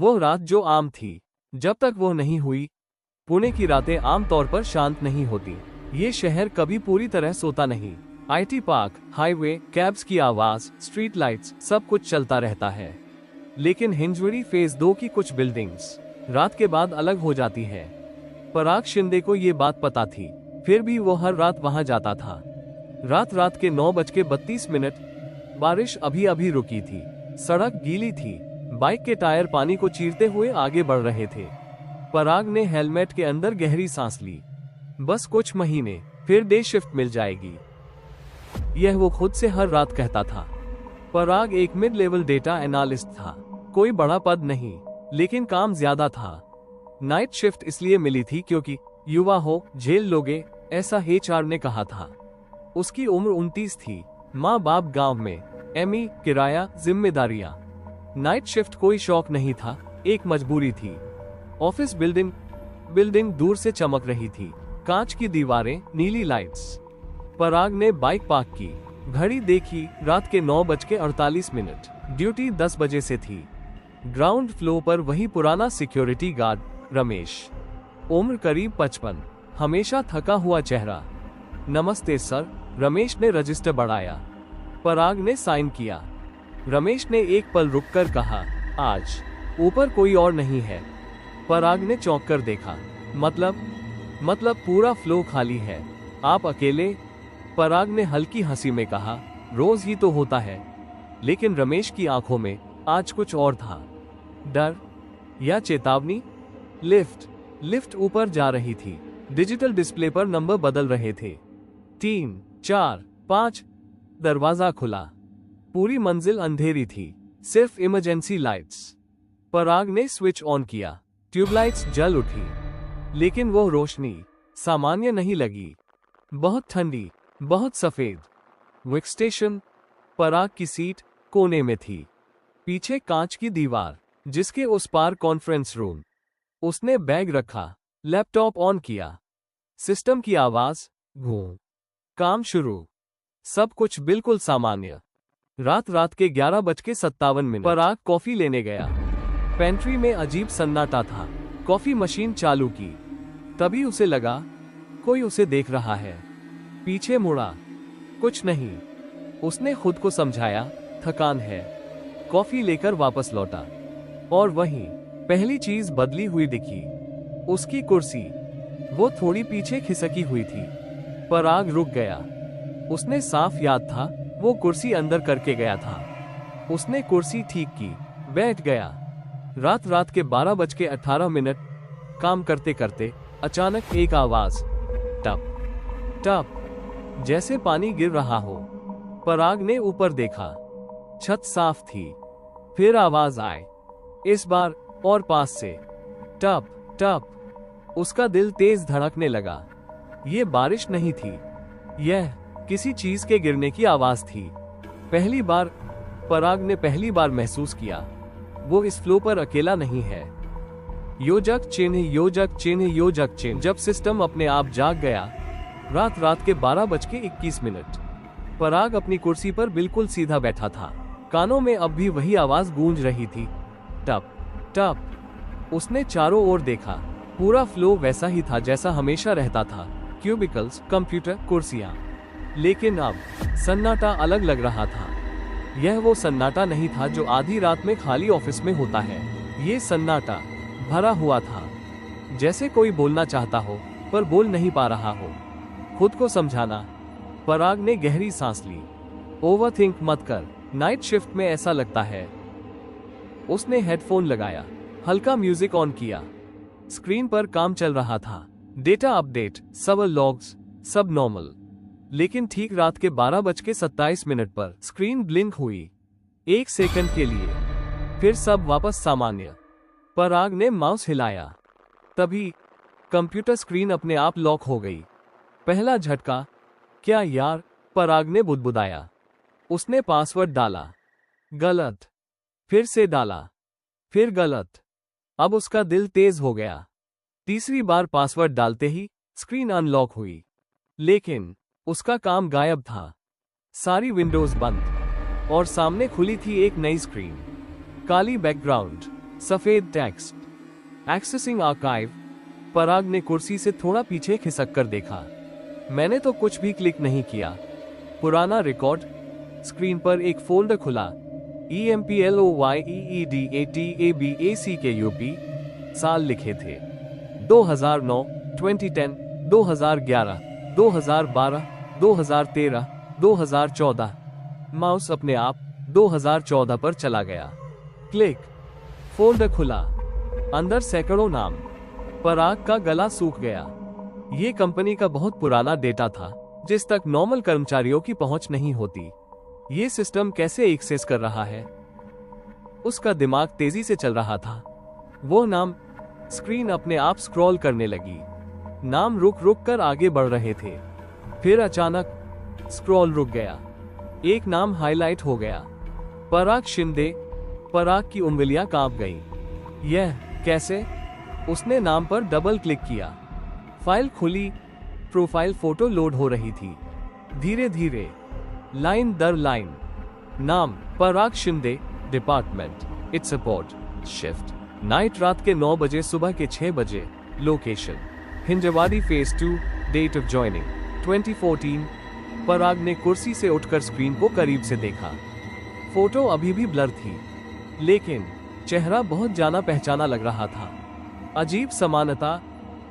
वो रात जो आम थी, जब तक वो नहीं हुई। पुणे की रातें आमतौर पर शांत नहीं होती। ये शहर कभी पूरी तरह सोता नहीं। आईटी पार्क, हाईवे, कैब्स की आवाज, स्ट्रीट लाइट्स, सब कुछ चलता रहता है। लेकिन हिंजवड़ी फेज 2 की कुछ बिल्डिंग्स रात के बाद अलग हो जाती है। पराग शिंदे को ये बात पता थी, फिर भी वो हर रात वहां जाता था। रात के 9:32। बारिश अभी अभी रुकी थी, सड़क गीली थी, बाइक के टायर पानी को चीरते हुए आगे बढ़ रहे थे। पराग ने हेलमेट के अंदर गहरी सांस ली। बस कुछ महीने, फिर डे शिफ्ट मिल जाएगी। यह वो खुद से हर रात कहता था। पराग एक मिड लेवल डेटा एनालिस्ट था। कोई बड़ा पद नहीं, लेकिन काम ज्यादा था। नाइट शिफ्ट इसलिए मिली थी क्योंकि युवा हो, झेल लोगे, ऐसा एचआर ने कहा था। उसकी उम्र 29 थी, माँ बाप गांव में, एमई, किराया, जिम्मेदारियां। नाइट शिफ्ट कोई शौक नहीं था, एक मजबूरी थी। ऑफिस बिल्डिंग दूर से चमक रही थी, कांच की दीवारें, नीली लाइट्स। पराग ने बाइक पार्क की, घड़ी देखी, रात के 9:48। ड्यूटी 10 बजे से थी। ग्राउंड फ्लोर पर वही पुराना सिक्योरिटी गार्ड रमेश, उम्र करीब 55, हमेशा थका हुआ चेहरा। नमस्ते सर, रमेश ने रजिस्टर बढ़ाया। पराग ने साइन किया। रमेश ने एक पल रुककर कहा, आज ऊपर कोई और नहीं है। पराग ने चौंक कर देखा। मतलब पूरा फ्लो खाली है, आप अकेले? पराग ने हल्की हंसी में कहा, रोज ही तो होता है। लेकिन रमेश की आंखों में आज कुछ और था, डर या चेतावनी। लिफ्ट ऊपर जा रही थी। डिजिटल डिस्प्ले पर नंबर बदल रहे थे, 3, 4, 5। दरवाजा खुला। पूरी मंजिल अंधेरी थी, सिर्फ इमरजेंसी लाइट्स। पराग ने स्विच ऑन किया, ट्यूबलाइट्स जल उठी, लेकिन वो रोशनी सामान्य नहीं लगी। बहुत ठंडी, बहुत सफेद। वर्क स्टेशन, पराग की सीट कोने में थी, पीछे कांच की दीवार, जिसके उस पार कॉन्फ्रेंस रूम। उसने बैग रखा, लैपटॉप ऑन किया, सिस्टम की आवाज, घूम, काम शुरू। सब कुछ बिल्कुल सामान्य। रात के 11:57। पराग कॉफी लेने गया। पेंट्री में अजीब सन्नाटा था। कॉफी मशीन चालू की, तभी उसे लगा कोई उसे देख रहा है। पीछे मुड़ा, कुछ नहीं। उसने खुद को समझाया, थकान है। कॉफी लेकर वापस लौटा, और वहीं पहली चीज बदली हुई दिखी, उसकी कुर्सी। वो थोड़ी पीछे खिसकी हुई थी। पराग रुक गया। उसने साफ याद था, वो कुर्सी अंदर करके गया था। उसने कुर्सी ठीक की, बैठ गया। रात के 12:18। काम करते करते अचानक एक आवाज, टप टप, जैसे पानी गिर रहा हो। पराग ने ऊपर देखा, छत साफ थी। फिर आवाज आए, इस बार और पास से, टप टप। उसका दिल तेज धड़कने लगा। ये बारिश नहीं थी, यह किसी चीज के गिरने की आवाज थी। पराग ने पहली बार महसूस किया, वो इस फ्लो पर अकेला नहीं है। योजक चिन्ह। जब सिस्टम अपने आप जाग गया, रात के 12:21। पराग अपनी कुर्सी पर बिल्कुल सीधा बैठा था। कानों में अब भी वही आवाज गूंज रही थी, टप टप। उसने चारों ओर देखा, पूरा फ्लो वैसा ही था जैसा हमेशा रहता था। क्यूबिकल्स, कंप्यूटर, कुर्सियां। लेकिन अब सन्नाटा अलग लग रहा था। यह वो सन्नाटा नहीं था जो आधी रात में खाली ऑफिस में होता है। ये सन्नाटा भरा हुआ था, जैसे कोई बोलना चाहता हो पर बोल नहीं पा रहा हो। खुद को समझाना। पराग ने गहरी सांस ली। ओवरथिंक मत कर, नाइट शिफ्ट में ऐसा लगता है। उसने हेडफोन लगाया, हल्का म्यूजिक ऑन किया। स्क्रीन पर काम चल रहा था, डेटा अपडेट, सर्वर लॉग्स, सब नॉर्मल। लेकिन ठीक रात के 12:27 पर स्क्रीन ब्लिंक हुई, 1 सेकंड के लिए, फिर सब वापस सामान्य। पराग ने माउस हिलाया, तभी कंप्यूटर स्क्रीन अपने आप लॉक हो गई। पहला झटका, क्या यार, पराग ने बुदबुदाया। उसने पासवर्ड डाला, गलत, फिर से डाला, फिर गलत। अब उसका दिल तेज हो गया। तीसरी बार पासवर्ड डालते ही स्क्रीन अनलॉक हुई, लेकिन उसका काम गायब था। सारी विंडोज बंद, और सामने खुली थी एक नई स्क्रीन। काली बैकग्राउंड, सफेद टेक्स्ट, एक्सेसिंग आर्काइव। पराग ने कुर्सी से थोड़ा पीछे खिसक कर देखा। मैंने तो कुछ भी क्लिक नहीं किया। पुराना रिकॉर्ड। स्क्रीन पर एक फोल्डर खुला। EMPLOYEEDATABACKUP साल लिखे थे। 2009, 2010, 2011, 2012, 2013, 2014। माउस अपने आप 2014 पर चला गया। क्लिक। फोल्डर खुला। अंदर सैकड़ों नाम। पराग का गला सूख गया। ये कंपनी का बहुत पुराना डेटा था, जिस तक नॉर्मल कर्मचारियों की पहुंच नहीं होती। ये सिस्टम कैसे एक्सेस कर रहा है? उसका दिमाग तेजी से चल रहा था। वो नाम। स्क्रीन अपने आप स्क्रॉल करने लगी। नाम रुक रुक कर आगे बढ़ रहे थे। फिर अचानक स्क्रॉल रुक गया। एक नाम हाईलाइट हो गया। पराग शिंदे। पराग की उंगलियां कांप गईं। यह कैसे? उसने नाम पर डबल क्लिक किया। फाइल खुली। प्रोफाइल फोटो लोड हो रही थी। धीरे धीरे, लाइन दर लाइन। नाम Parag Shinde. Department its support shift night, रात के 9 बजे सुबह के 6 बजे। Location Hinjawadi phase 2। Date of joining 2014। Parag ने कुर्सी से उठकर स्क्रीन को करीब से देखा। फोटो अभी भी ब्लर थी, लेकिन चेहरा बहुत जाना पहचाना लग रहा था। अजीब समानता।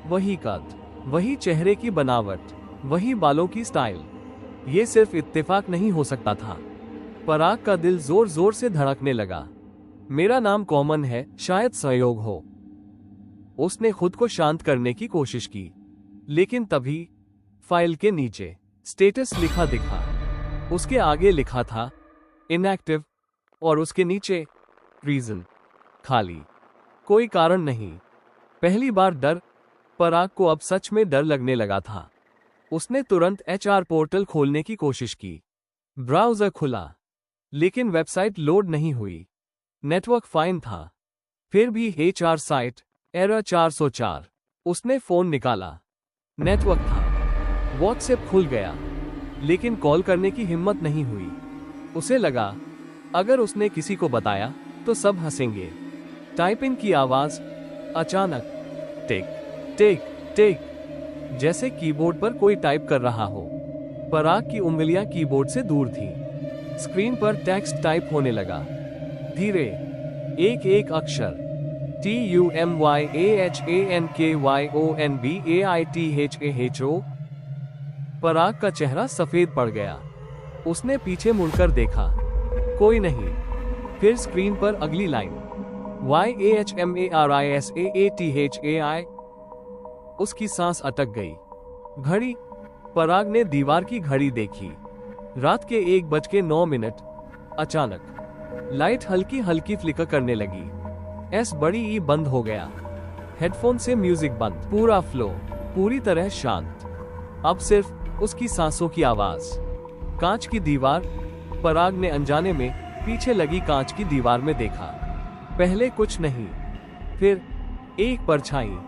वही कद, वही चेहरे की बनावट, वही बालों की स्टाइल। ये सिर्फ इत्तेफाक नहीं हो सकता था। पराग का दिल जोर जोर से धड़कने लगा। मेरा नाम कॉमन है, शायद संयोग हो। उसने खुद को शांत करने की कोशिश की, लेकिन तभी फाइल के नीचे स्टेटस लिखा दिखा। उसके आगे लिखा था इनएक्टिव और उसके नीचे रीजन खाली। कोई कारण नहीं। पहली बार डर। पराग को अब सच में डर लगने लगा था। उसने तुरंत HR पोर्टल खोलने की कोशिश की। ब्राउज़र खुला, लेकिन वेबसाइट लोड नहीं हुई। नेटवर्क फाइन था। फिर भी HR साइट एरर 404। उसने फोन निकाला। नेटवर्क था। व्हाट्सएप खुल गया, लेकिन कॉल करने की हिम्मत नहीं हुई। उसे लगा, अगर उसने किसी को बताया तो सब हंसेंगे। टाइपिंग की आवाज। अचानक टिक टिक टिक, जैसे कीबोर्ड पर कोई टाइप कर रहा हो। पराग की उंगलियां कीबोर्ड से दूर थीं। स्क्रीन पर टेक्स्ट टाइप होने लगा। धीरे, एक एक अक्षर। TUMYAHANKYONBAITHAHO। पराग का चेहरा सफेद पड़ गया। उसने पीछे मुड़कर देखा। कोई नहीं। फिर स्क्रीन पर अगली लाइन। YAHMARISAATHAI। उसकी सांस अटक गई। घड़ी। पराग ने दीवार की घड़ी देखी। रात के 1:09। अचानक लाइट हल्की हल्की फ्लिकर करने लगी। एस बड़ी ई बंद हो गया। हेडफोन से म्यूजिक बंद। पूरा फ्लो पूरी तरह शांत। अब सिर्फ उसकी सांसों की आवाज। कांच की दीवार। पराग ने अनजाने में पीछे लगी कांच की दीवार में देखा। पहले कुछ नहीं, फिर एक परछाई,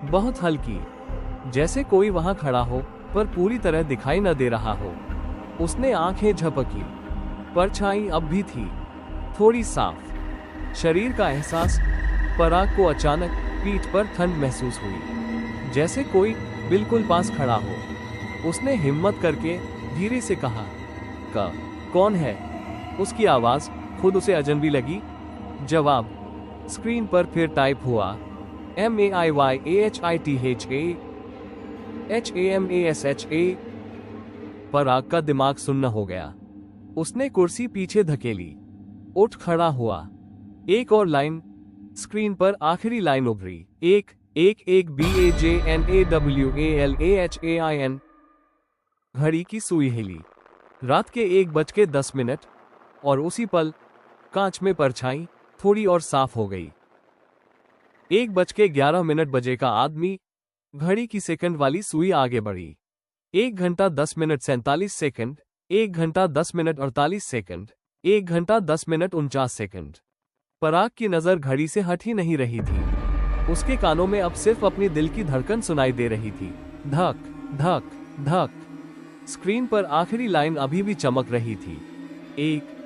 बहुत हल्की, जैसे कोई वहां खड़ा हो पर पूरी तरह दिखाई न दे रहा हो। उसने आंखें झपकी। परछाई अब भी थी, थोड़ी साफ। शरीर का एहसास। पराग को अचानक पीठ पर ठंड महसूस हुई, जैसे कोई बिल्कुल पास खड़ा हो। उसने हिम्मत करके धीरे से कहा, कौन है? उसकी आवाज खुद उसे अजनबी लगी। जवाब स्क्रीन पर फिर टाइप हुआ। MAIYAHITHAHAMASHA। पराग का दिमाग सुन्न हो गया। उसने कुर्सी पीछे धकेली, उठ खड़ा हुआ। एक और लाइन। स्क्रीन पर आखिरी लाइन उभरी। एक BAJNAWALAHAIN। घड़ी की सुई हिली। रात के 1:10 और उसी पल कांच में परछाई थोड़ी और साफ हो गई। 1:11 बजे का आदमी। घड़ी की सेकंड वाली सुई आगे बढ़ी। 1 घंटा 10 मिनट 47 सेकंड, 1 घंटा 10 मिनट 48 सेकंड, 1 घंटा 10 मिनट 49 सेकंड। पराग की नजर घड़ी से हट ही नहीं रही थी। उसके कानों में अब सिर्फ अपनी दिल की धड़कन सुनाई दे रही थी। धक धक धक। स्क्रीन पर आखिरी लाइन अभी भी चमक रही थी। एक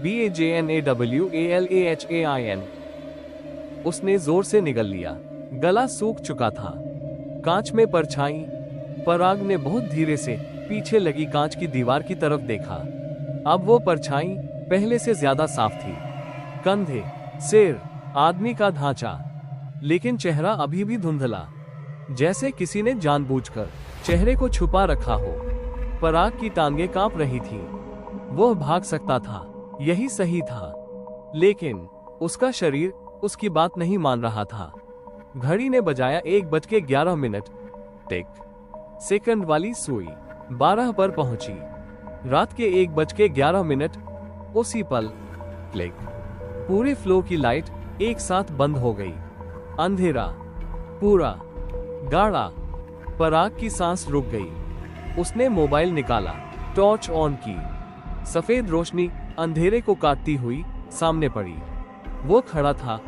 BAJNAWALAHAIN। उसने जोर से निगल लिया। गला सूख चुका था। कांच में परछाई। पराग ने बहुत धीरे से पीछे लगी कांच की दीवार की तरफ देखा। अब वो परछाई पहले से ज्यादा साफ थी। कंधे, सिर, आदमी का ढांचा, लेकिन चेहरा अभी भी धुंधला, जैसे किसी ने जानबूझकर चेहरे को छुपा रखा हो। पराग की टांगें कांप रही थीं। वह भाग सकता था, यही सही था, लेकिन उसका शरीर उसकी बात नहीं मान रहा था। घड़ी ने बजाया 1:11। टिक सेकंड वाली सुई 12 पर पहुंची। रात के 1:11। उसी पल क्लिक, पूरे फ्लो की लाइट एक साथ बंद हो गई। अंधेरा, पूरा, गाढ़ा। पराग की सांस रुक गई। उसने मोबाइल निकाला, टॉर्च ऑन की। सफेद रोशनी अंधेरे को काटती हुई सामने पड़ी। वो खड़ा था,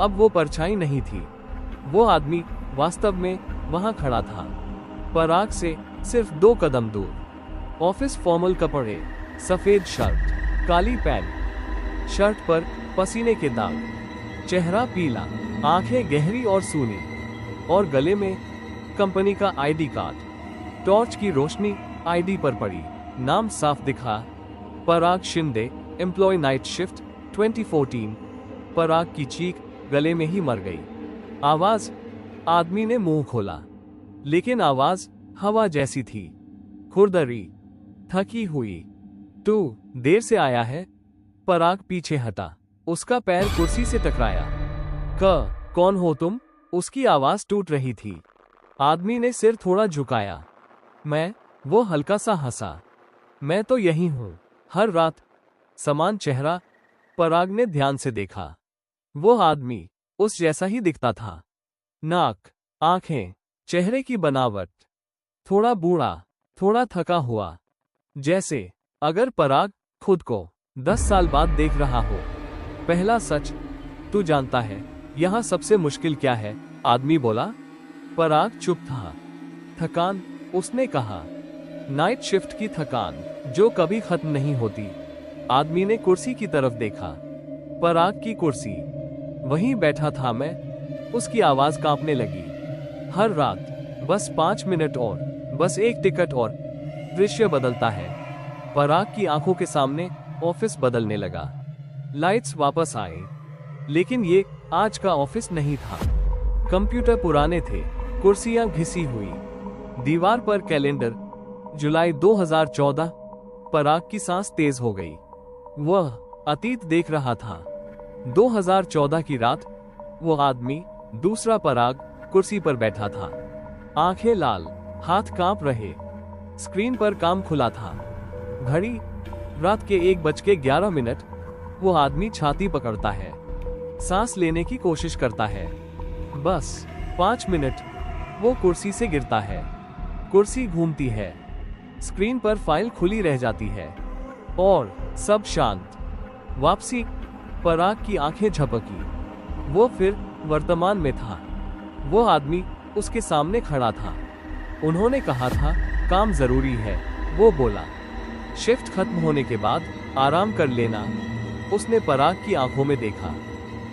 अब वो परछाई नहीं थी। वो आदमी वास्तव में वहां खड़ा था, पराग से सिर्फ 2 कदम दूर। ऑफिस फॉर्मल कपड़े, सफेद शर्ट, काली पैंट, शर्ट पर पसीने के दाग, चेहरा पीला, आंखें गहरी और सूनी, और गले में कंपनी का आईडी कार्ड। टॉर्च की रोशनी आईडी पर पड़ी। नाम साफ दिखा, पराग शिंदे, एम्प्लॉय नाइट शिफ्ट 2014। पराग की चीख गले में ही मर गई। आवाज, आदमी ने मुंह खोला, लेकिन आवाज हवा जैसी थी, खुरदरी, थकी हुई। तू देर से आया है? पराग पीछे हटा। उसका पैर कुर्सी से टकराया। कौन हो तुम? उसकी आवाज टूट रही थी। आदमी ने सिर थोड़ा झुकाया। मैं, वो हल्का सा हंसा। मैं तो यही हूं, हर रात। समान चेहरा। पराग ने ध्यान से देखा। वो आदमी उस जैसा ही दिखता था। नाक, आंखें, चेहरे की बनावट, थोड़ा बूढ़ा, थोड़ा थका हुआ, जैसे अगर पराग खुद को 10 साल बाद देख रहा हो। पहला सच, तू जानता है यहां सबसे मुश्किल क्या है? आदमी बोला। पराग चुप था। थकान, उसने कहा। नाइट शिफ्ट की थकान, जो कभी खत्म नहीं होती। आदमी ने कुर्सी की तरफ देखा। पराग की कुर्सी, वहीं बैठा था मैं। उसकी आवाज कांपने लगी। हर रात, बस 5 मिनट और, बस एक टिकट और, दृश्य बदलता है। पराग की आंखों के सामने ऑफिस बदलने लगा। लाइट्स वापस आए, लेकिन ये आज का ऑफिस नहीं था। कंप्यूटर पुराने थे, कुर्सियां घिसी हुई, दीवार पर कैलेंडर, जुलाई 2014। पराग की सांस तेज हो गई। वह अतीत देख रहा था। 2014 की रात, वो आदमी, दूसरा पराग, कुर्सी पर बैठा था। आंखें लाल, हाथ कांप रहे। स्क्रीन पर काम खुला था। घड़ी, रात के 1:11। वो आदमी छाती पकड़ता है, सांस लेने की कोशिश करता है। बस 5 मिनट। वो कुर्सी से गिरता है। कुर्सी घूमती है। स्क्रीन पर फाइल खुली रह जाती है, और सब शांत। वापसी। पराग की आंखें झपकी। वो फिर वर्तमान में था। वो आदमी उसके सामने खड़ा था। उन्होंने कहा था, काम जरूरी है, वो बोला। शिफ्ट खत्म होने के बाद आराम कर लेना। उसने पराग की आंखों में देखा,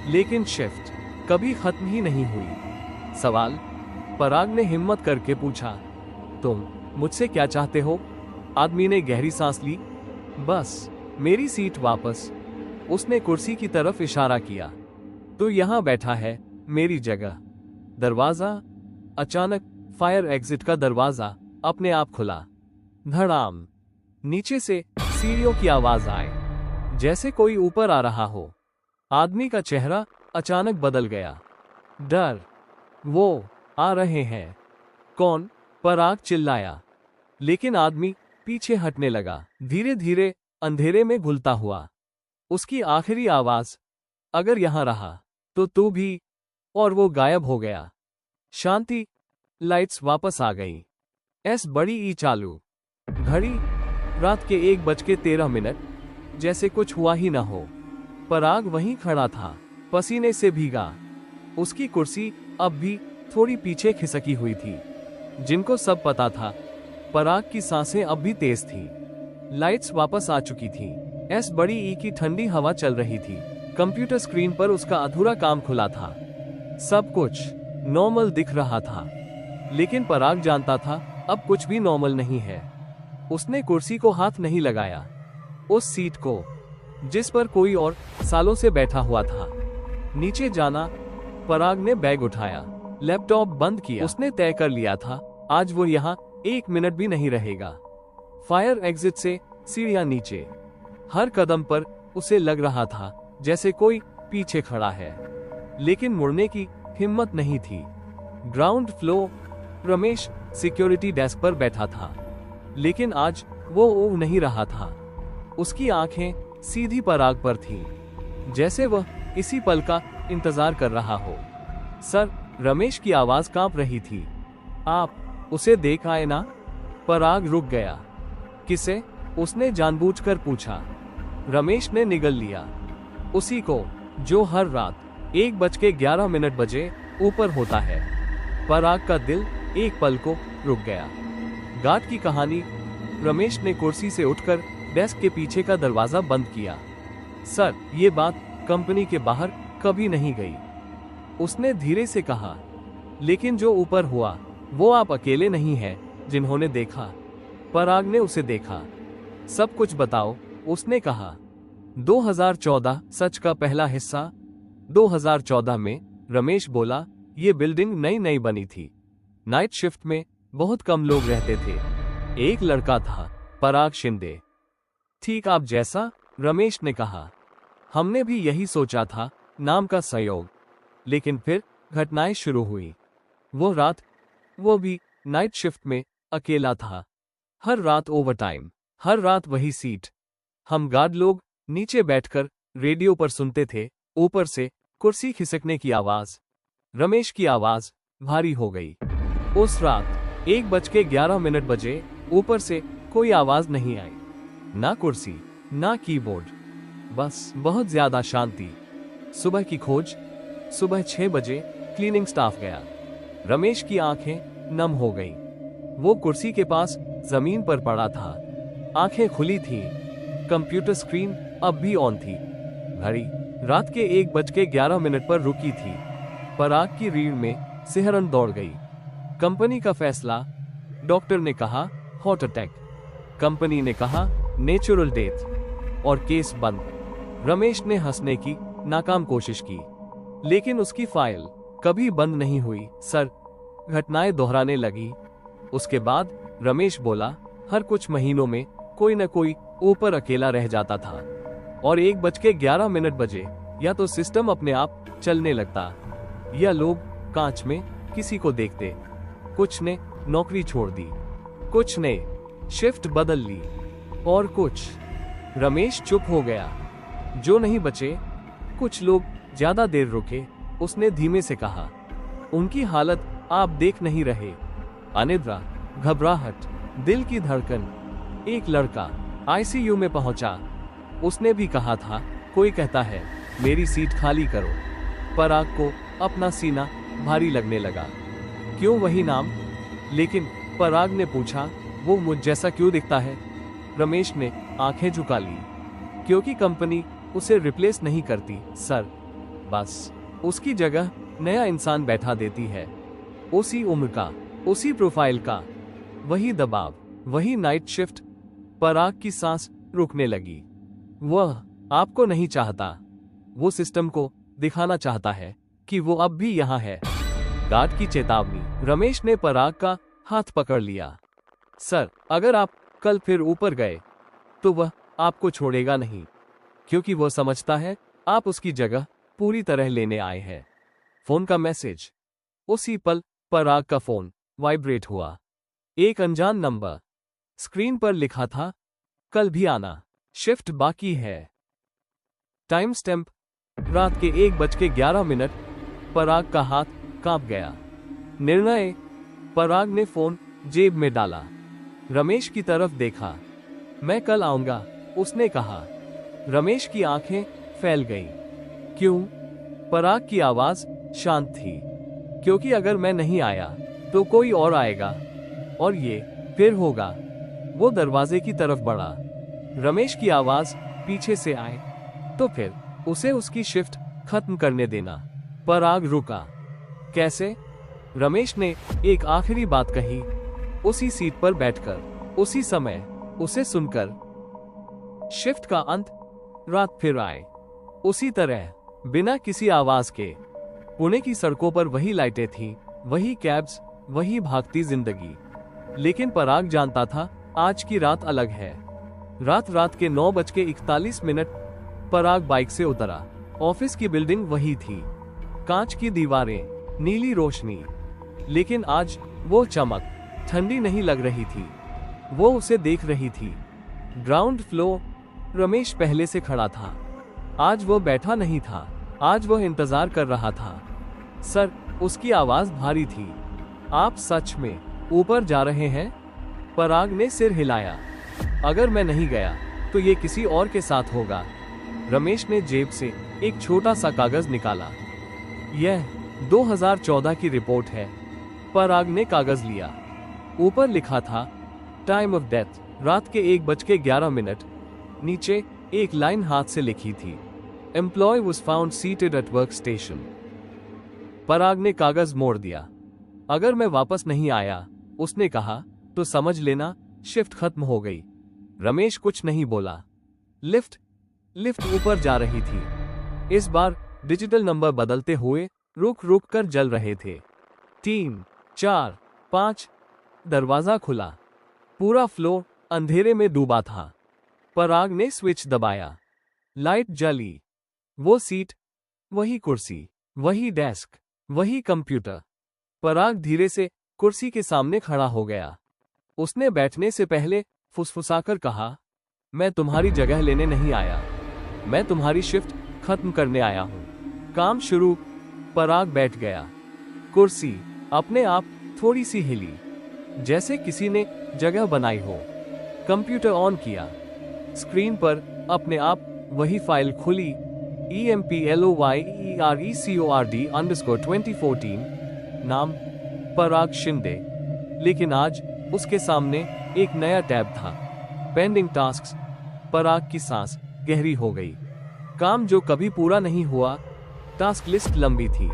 लेकिन शिफ्ट कभी खत्म ही नहीं हुई। सवाल, पराग ने हिम्मत करके पूछा, तुम मुझसे क्या चाहते हो? आदमी ने गहरी सांस ली। बस मेरी सीट वापस। उसने कुर्सी की तरफ इशारा किया। तो यहां बैठा है, मेरी जगह। दरवाजा, अचानक फायर एग्जिट का दरवाजा अपने आप खुला। धड़ाम। नीचे से सीढ़ियों की आवाज आए, जैसे कोई ऊपर आ रहा हो। आदमी का चेहरा अचानक बदल गया। डर। वो आ रहे हैं। कौन? पराग चिल्लाया, लेकिन आदमी पीछे हटने लगा, धीरे धीरे अंधेरे में घुलता हुआ। उसकी आखिरी आवाज, अगर यहां रहा तो तू भी। और वो गायब हो गया। शांति। लाइट्स वापस आ गई। एस बड़ी ई चालू। घड़ी, रात के 1:13, जैसे कुछ हुआ ही ना हो। पराग वहीं खड़ा था, पसीने से भीगा। उसकी कुर्सी अब भी थोड़ी पीछे खिसकी हुई थी। जिनको सब पता था, पराग की सांसें अब भी तेज थी। लाइट्स वापस आ चुकी थी। एस बड़ी ई की ठंडी हवा चल रही थी। कंप्यूटर स्क्रीन पर उसका अधूरा काम खुला था। सब कुछ नॉर्मल दिख रहा था, लेकिन पराग जानता था अब कुछ भी नॉर्मल नहीं है। उसने कुर्सी को हाथ नहीं लगाया, उस सीट को जिस पर कोई और सालों से बैठा हुआ था। नीचे जाना, पराग ने बैग उठाया, लैपटॉप बंद किया। उसने तय कर लिया था आज वो यहाँ 1 मिनट भी नहीं रहेगा। फायर एग्जिट से सीढ़ियां नीचे, हर कदम पर उसे लग रहा था जैसे कोई पीछे खड़ा है, लेकिन मुड़ने की हिम्मत नहीं थी। Ground floor, Ramesh security desk पर बैठा था, लेकिन आज वो ऊब नहीं रहा था। उसकी आंखें सीधी पराग पर थीं, जैसे वह इसी पल का इंतजार कर रहा हो। सर, रमेश की आवाज कांप रही थी। आप उसे देख आए ना? पराग रुक गया। किसे? उसने जानबूझकर पूछा। रमेश ने निगल लिया। उसी को जो हर रात 1:11 बजे ऊपर होता है। पराग का दिल एक पल को रुक गया। गार्ड की कहानी। रमेश ने कुर्सी से उठकर डेस्क के पीछे का दरवाजा बंद किया। सर, ये बात कंपनी के बाहर कभी नहीं गई, उसने धीरे से कहा। लेकिन जो ऊपर हुआ वो आप अकेले नहीं हैं जिन्होंने देखा। पराग ने उसे देखा। सब कुछ बताओ, उसने कहा। 2014 सच का पहला हिस्सा। 2014 में रमेश बोला, ये बिल्डिंग नई नई बनी थी। नाइट शिफ्ट में बहुत कम लोग रहते थे। एक लड़का था, पराग शिंदे। ठीक आप जैसा, रमेश ने कहा। हमने भी यही सोचा था, नाम का संयोग। लेकिन फिर घटनाएं शुरू हुई। वो रात, वो भी नाइट शिफ्ट में अकेला था। हर रात ओवरटाइम, हर रात वही सीट। हम गार्ड लोग नीचे बैठकर रेडियो पर सुनते थे, ऊपर से कुर्सी खिसकने की आवाज। रमेश की आवाज भारी हो गई। उस रात 1:11 बजे ऊपर से कोई आवाज नहीं आई, ना कुर्सी, ना कीबोर्ड, बस बहुत ज्यादा शांति। सुबह की खोज। सुबह 6 बजे क्लीनिंग स्टाफ गया। रमेश की आंखें नम हो गईं। वो कुर्सी के पास जमीन पर पड़ा था, आंखें खुली थीं। कंप्यूटर स्क्रीन अब भी ऑन थी। घड़ी रात के 1:11 पर रुकी थी। पराग की रीढ़ में सिहरन दौड़ गई। कंपनी का फैसला। डॉक्टर ने कहा हार्ट अटैक, कंपनी ने कहा नेचुरल डेथ, और केस बंद। रमेश ने हंसने की नाकाम कोशिश की, लेकिन उसकी फाइल कभी बंद नहीं हुई। सर, घटनाएं दोहराने लगी। उसके बाद रमेश बोला, हर कुछ महीनों में कोई न कोई ऊपर अकेला रह जाता था, और 1:11 बजे या तो सिस्टम अपने आप चलने लगता, या लोग कांच में किसी को देखते। कुछ ने नौकरी छोड़ दी, कुछ ने शिफ्ट बदल ली, और कुछ। रमेश चुप हो गया। जो नहीं बचे, कुछ लोग ज्यादा देर रुके। उसने धीमे से कहा, उनकी हालत आप देख नहीं रहे। अनिद्रा, घबराहट, दिल की धड़कन। एक लड़का आईसीयू में पहुंचा। उसने भी कहा था, कोई कहता है मेरी सीट खाली करो। पराग को अपना सीना भारी लगने लगा। क्यों वही नाम? लेकिन पराग ने पूछा, वो मुझ जैसा क्यों दिखता है? रमेश ने आंखें झुका ली। क्योंकि कंपनी उसे रिप्लेस नहीं करती सर, बस उसकी जगह नया इंसान बैठा देती है। उसी उम्र का, उसी प्रोफाइल का, वही दबाव, वही नाइट शिफ्ट। पराग की सांस रुकने लगी। वह आपको नहीं चाहता, वो सिस्टम को दिखाना चाहता है कि वो अब भी यहाँ है। गार्ड की चेतावनी। रमेश ने पराग का हाथ पकड़ लिया। सर, अगर आप कल फिर ऊपर गए तो वह आपको छोड़ेगा नहीं, क्योंकि वो समझता है आप उसकी जगह पूरी तरह लेने आए हैं। फोन का मैसेज। उसी पल पराग का फोन वाइब्रेट हुआ। एक अनजान नंबर। स्क्रीन पर लिखा था, कल भी आना, शिफ्ट बाकी है। टाइम स्टैम्प रात के 1:11। पराग का हाथ कांप गया। निर्णय। पराग ने फोन जेब में डाला। रमेश की तरफ देखा। मैं कल आऊंगा, उसने कहा। रमेश की आंखें फैल गईं। क्यों? पराग की आवाज शांत थी। क्योंकि अगर मैं नहीं आया तो कोई और आएगा, और ये फिर होगा। वो दरवाजे की तरफ बढ़ा। रमेश की आवाज पीछे से आए, तो फिर उसे उसकी शिफ्ट खत्म करने देना। पराग रुका। कैसे? रमेश ने एक आखिरी बात कही, उसी सीट पर बैठकर, उसी समय, उसे सुनकर। शिफ्ट का अंत, रात फिर आए, उसी तरह, बिना किसी आवाज के। पुणे की सड़कों पर वही लाइटें थीं, वही कैब्स, वही भागती जिंदगी। लेकिन पराग जानता था, आज की रात अलग है। रात के 9:41 पराग बाइक से उतरा। ऑफिस की बिल्डिंग वही थी, कांच की दीवारें, नीली रोशनी। लेकिन आज वो चमक ठंडी नहीं लग रही थी, वो उसे देख रही थी। Ground floor. रमेश पहले से खड़ा था। आज वो बैठा नहीं था, आज वो इंतजार कर रहा था। सर, उसकी आवाज भारी थी। आप सच में ऊपर जा रहे हैं? पराग ने सिर हिलाया। अगर मैं नहीं गया तो ये किसी और के साथ होगा। रमेश ने जेब से एक छोटा सा कागज निकाला। यह 2014 की रिपोर्ट है। पराग ने कागज लिया। ऊपर लिखा था, टाइम ऑफ डेथ रात के 1:11। नीचे एक लाइन हाथ से लिखी थी, employee was found seated at work station. Parag ने कागज मोड़ दिया। अगर मैं वापस नहीं आया, उसने कहा, तो समझ लेना शिफ्ट खत्म हो गई। रमेश कुछ नहीं बोला। लिफ्ट ऊपर जा रही थी। इस बार डिजिटल नंबर बदलते हुए रुक रुक कर जल रहे थे। 3, 4, 5। दरवाजा खुला। पूरा फ्लोर अंधेरे में डूबा था। पराग ने स्विच दबाया। लाइट जली। वो सीट, वही कुर्सी, वही डेस्क, वही कंप्यूटर। पराग धीरे से कुर्सी के सामने खड़ा हो गया। उसने बैठने से पहले फुसफुसाकर कहा, मैं तुम्हारी जगह लेने नहीं आया, मैं तुम्हारी शिफ्ट खत्म करने आया हूं। काम शुरू। पराग बैठ गया। कुर्सी अपने आप थोड़ी सी हिली, जैसे किसी ने जगह बनाई हो। कंप्यूटर ऑन किया। स्क्रीन पर अपने आप वही फाइल खुली, EMPLOYERECORD_2014। नाम पराग शिंदे। लेकिन आज उसके सामने एक नया टैब था, पेंडिंग टास्क्स। पराग की सांस गहरी हो गई। काम जो कभी पूरा नहीं हुआ। टास्क लिस्ट लंबी थी।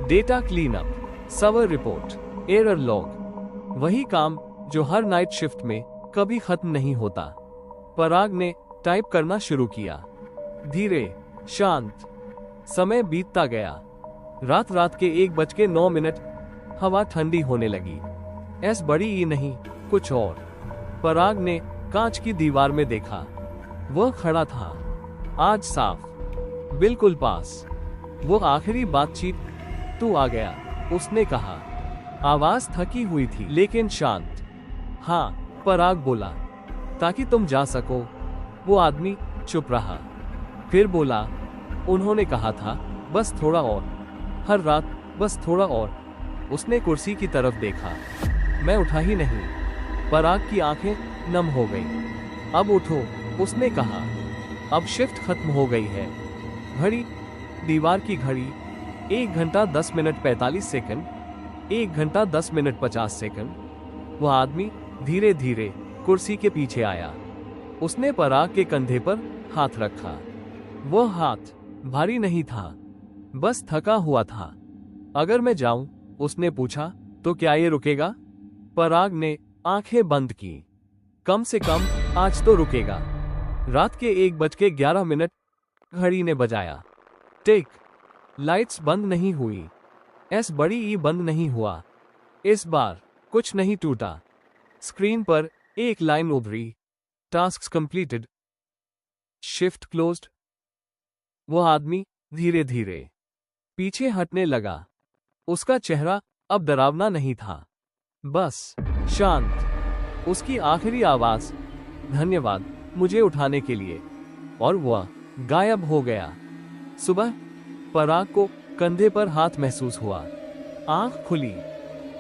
Data cleanup, server report, error log. वही काम जो हर नाइट शिफ्ट में कभी खत्म नहीं होता। पराग ने टाइप करना शुरू किया। धीरे, शांत। समय बीतता गया। रात के 1:09। हवा ठंडी होने लगी। एस बड़ी ई नहीं, कुछ और। पराग ने कांच की दीवार में देखा। वह खड़ा था, आज साफ, बिल्कुल पास। वो आखिरी बातचीत, तू आ गया, उसने कहा। आवाज थकी हुई थी लेकिन शांत। हाँ, पराग बोला, ताकि तुम जा सको। वो आदमी चुप रहा, फिर बोला, उन्होंने कहा था बस थोड़ा और, हर रात बस थोड़ा और। उसने कुर्सी की तरफ देखा। मैं उठा ही नहीं। पराग की आंखें नम हो गई। अब उठो, उसने कहा। अब शिफ्ट खत्म हो गई है। घड़ी, दीवार की घड़ी, 1:10:45। 1:10:50। वह आदमी धीरे धीरे कुर्सी के पीछे आया। उसने पराग के कंधे पर हाथ रखा। वह हाथ भारी नहीं था, बस थका हुआ था। अगर मैं जाऊं, उसने पूछा, तो क्या ये रुकेगा? पराग ने आंखें बंद की। कम से कम आज तो रुकेगा। रात के 1:11 घड़ी ने बजाया। टिक। लाइट्स बंद नहीं हुई। एस बड़ी ई बंद नहीं हुआ। इस बार कुछ नहीं टूटा। स्क्रीन पर एक लाइन उभरी, टास्क्स कंप्लीटेड, शिफ्ट क्लोज्ड। वह आदमी धीरे धीरे पीछे हटने लगा। उसका चेहरा अब डरावना नहीं था, बस शांत। उसकी आखिरी आवाज, धन्यवाद मुझे उठाने के लिए, और वह गायब हो गया। सुबह पराग को कंधे पर हाथ महसूस हुआ। आंख खुली,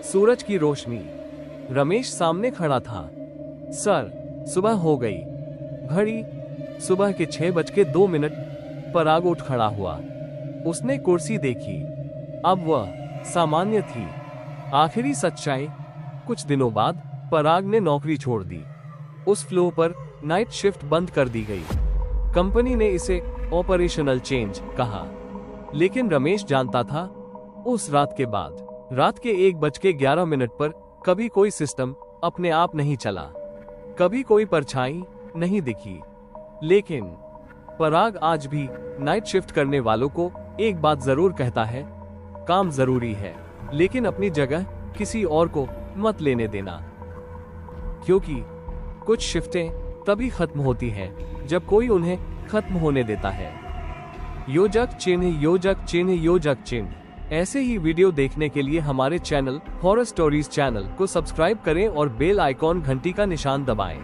सूरज की रोशनी। रमेश सामने खड़ा था। सर, सुबह हो गई। घड़ी, सुबह के 6:02। पराग उठ खड़ा हुआ। उसने कुर्सी देखी। अब वह सामान्य थी। आखिरी सच्चाई, कुछ दिनों बाद पराग ने नौकरी छोड़ दी। उस फ्लोर पर नाइट शिफ्ट बंद कर दी गई। कंपनी ने इसे ऑपरेशनल चेंज कहा। लेकिन रमेश जानता था, उस रात के बाद रात के 1:11 पर कभी कोई सिस्टम अपने आप नहीं चला, कभी कोई परछाई नहीं दिखी। लेकिन पराग आज भी नाइट शिफ्ट करने वालों को एक बात जरूर कहता है, काम जरूरी है, लेकिन अपनी जगह किसी और को मत लेने देना, क्योंकि कुछ शिफ्टें तभी खत्म होती हैं जब कोई उन्हें खत्म होने देता है। योजक चिन्ह, योजक चिन्ह, योजक चिन्ह। ऐसे ही वीडियो देखने के लिए हमारे चैनल हॉरर स्टोरीज चैनल को सब्सक्राइब करें और बेल आइकॉन घंटी का निशान दबाएं।